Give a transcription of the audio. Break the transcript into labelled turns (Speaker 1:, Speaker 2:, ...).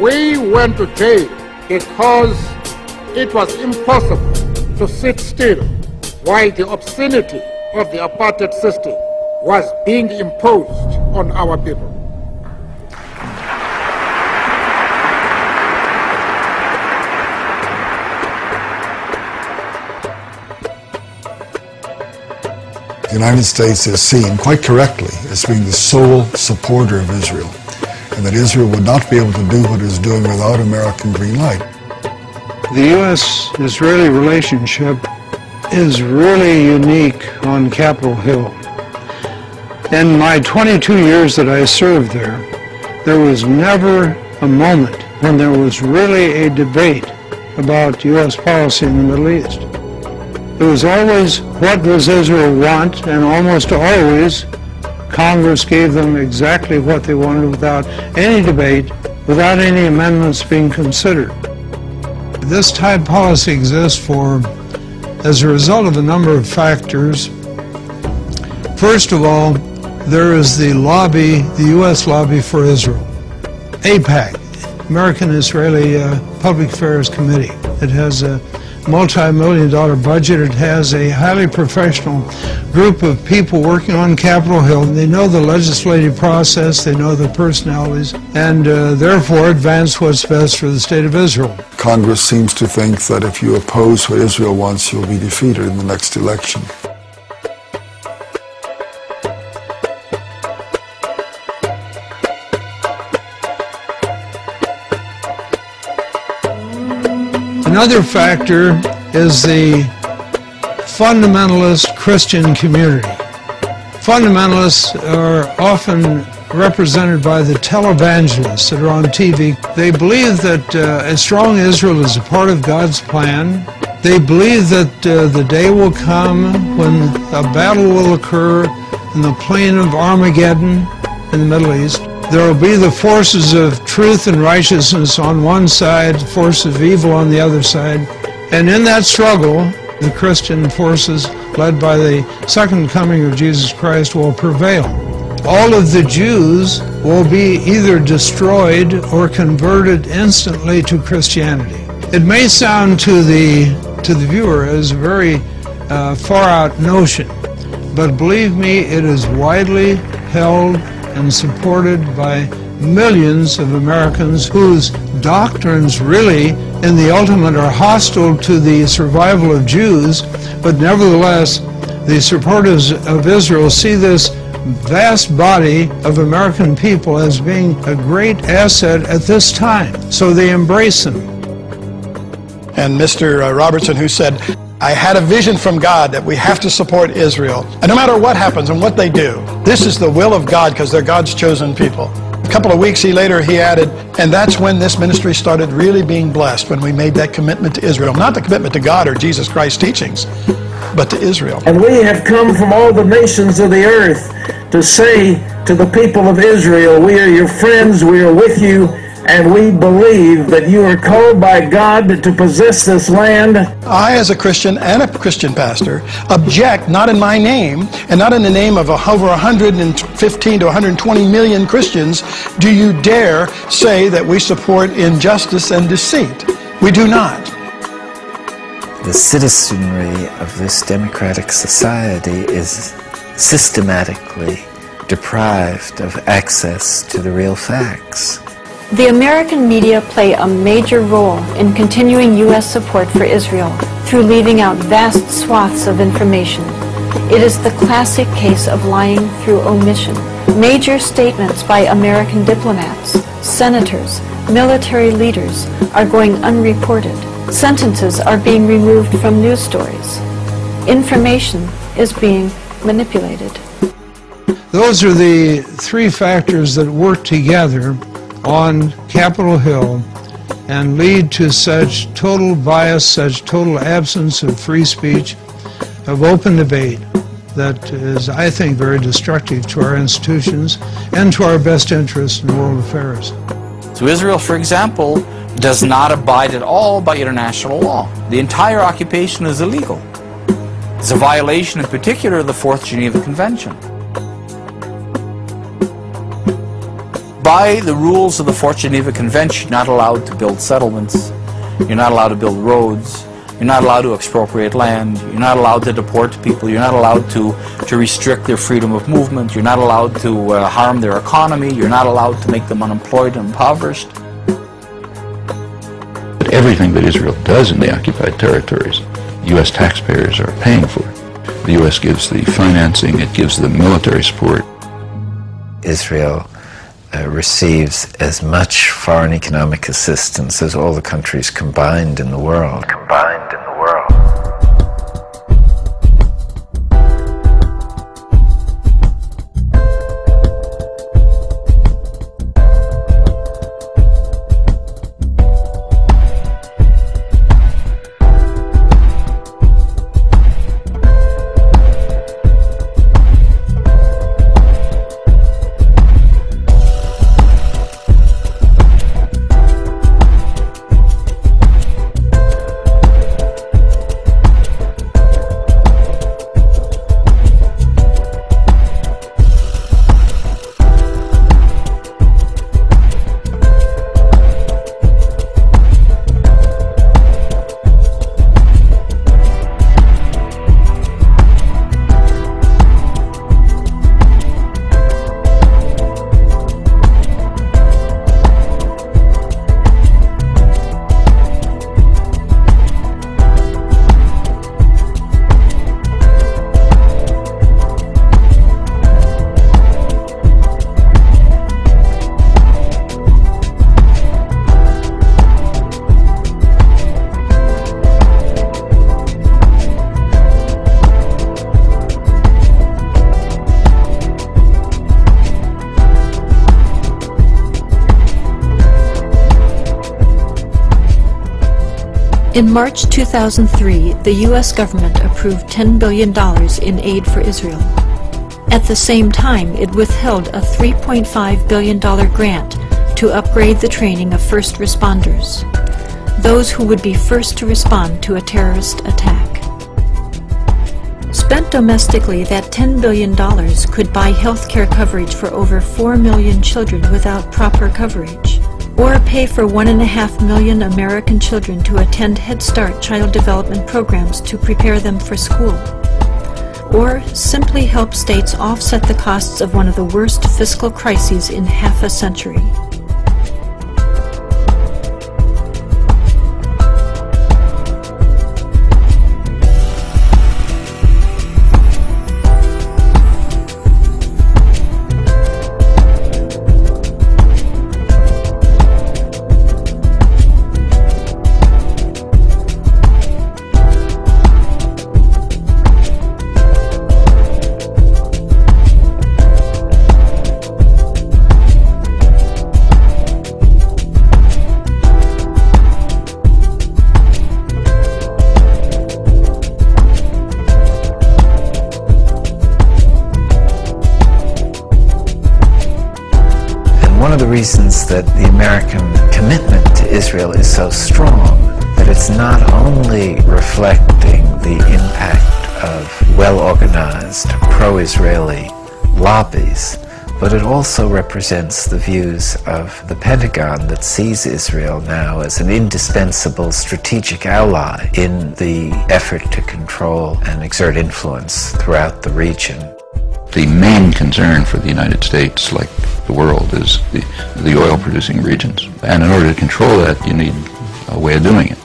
Speaker 1: We went to jail because it was impossible to sit still while the obscenity of the apartheid system was being imposed on our people.
Speaker 2: The United States is seen, quite correctly, as being the sole supporter of Israel, and that Israel would not be able to do what it is doing without American green light.
Speaker 3: The U.S.-Israeli relationship is really unique on Capitol Hill. In my 22 years that I served there was never a moment when there was really a debate about U.S. policy in the Middle East. It was always, what does Israel want? And almost always, Congress gave them exactly what they wanted without any debate, without any amendments being considered. This type policy exists as a result of a number of factors. First of all, there is the lobby, the U.S. lobby for Israel. AIPAC, American-Israeli Public Affairs Committee. It has a multi-million-dollar budget. It has a highly professional group of people working on Capitol Hill. They know the legislative process, they know the personalities, and therefore advance what's best for the state of Israel.
Speaker 2: Congress seems to think that if you oppose what Israel wants, you'll be defeated in the next election.
Speaker 3: Another factor is the fundamentalist Christian community. Fundamentalists are often represented by the televangelists that are on TV. They believe that a strong Israel is a part of God's plan. They believe that the day will come when a battle will occur in the plain of Armageddon in the Middle East. There will be the forces of truth and righteousness on one side, the forces of evil on the other side. And in that struggle, the Christian forces, led by the second coming of Jesus Christ, will prevail. All of the Jews will be either destroyed or converted instantly to Christianity. It may sound to the viewer as a very far-out notion, but believe me, it is widely held and supported by millions of Americans whose doctrines really, in the ultimate, are hostile to the survival of Jews, but nevertheless, the supporters of Israel see this vast body of American people as being a great asset at this time, so they embrace them.
Speaker 4: And Mr. Robertson, who said, I had a vision from God that we have to support Israel. And no matter what happens and what they do, this is the will of God because they're God's chosen people. A couple of weeks later, he added, and that's when this ministry started really being blessed, when we made that commitment to Israel. Not the commitment to God or Jesus Christ's teachings, but to Israel.
Speaker 5: And we have come from all the nations of the earth to say to the people of Israel, we are your friends, we are with you, and we believe that you are called by God to possess this land.
Speaker 4: I, as a Christian and a Christian pastor, object not in my name and not in the name of over 115 to 120 million Christians do you dare say that we support injustice and deceit. We do not.
Speaker 6: The citizenry of this democratic society is systematically deprived of access to the real facts.
Speaker 7: The American media play a major role in continuing U.S. support for Israel through leaving out vast swaths of information. It is the classic case of lying through omission. Major statements by American diplomats, senators, military leaders are going unreported. Sentences are being removed from news stories. Information is being manipulated.
Speaker 3: Those are the three factors that work together on Capitol Hill and lead to such total bias, such total absence of free speech, of open debate, that is, I think, very destructive to our institutions and to our best interests in world affairs.
Speaker 8: So Israel, for example, does not abide at all by international law. The entire occupation is illegal. It's a violation in particular of the Fourth Geneva Convention. by the rules of the Fort Geneva Convention, you're not allowed to build settlements, you're not allowed to build roads, you're not allowed to expropriate land, you're not allowed to deport people, you're not allowed to restrict their freedom of movement, you're not allowed to harm their economy, you're not allowed to make them unemployed and impoverished.
Speaker 9: But everything that Israel does in the occupied territories, U.S. taxpayers are paying for. The U.S. gives the financing, it gives the military support.
Speaker 6: Israel receives as much foreign economic assistance as all the countries combined in the world.
Speaker 7: In March 2003, the U.S. government approved $10 billion in aid for Israel. At the same time, it withheld a $3.5 billion grant to upgrade the training of first responders, those who would be first to respond to a terrorist attack. Spent domestically, that $10 billion could buy health care coverage for over 4 million children without proper coverage, or pay for 1.5 million American children to attend Head Start child development programs to prepare them for school, or simply help states offset the costs of one of the worst fiscal crises in half a century.
Speaker 6: One of the reasons that the American commitment to Israel is so strong, that it's not only reflecting the impact of well-organized pro-Israeli lobbies, but it also represents the views of the Pentagon that sees Israel now as an indispensable strategic ally in the effort to control and exert influence throughout the region.
Speaker 9: The main concern for the United States, like the world, is the oil-producing regions. And in order to control that, you need a way of doing it.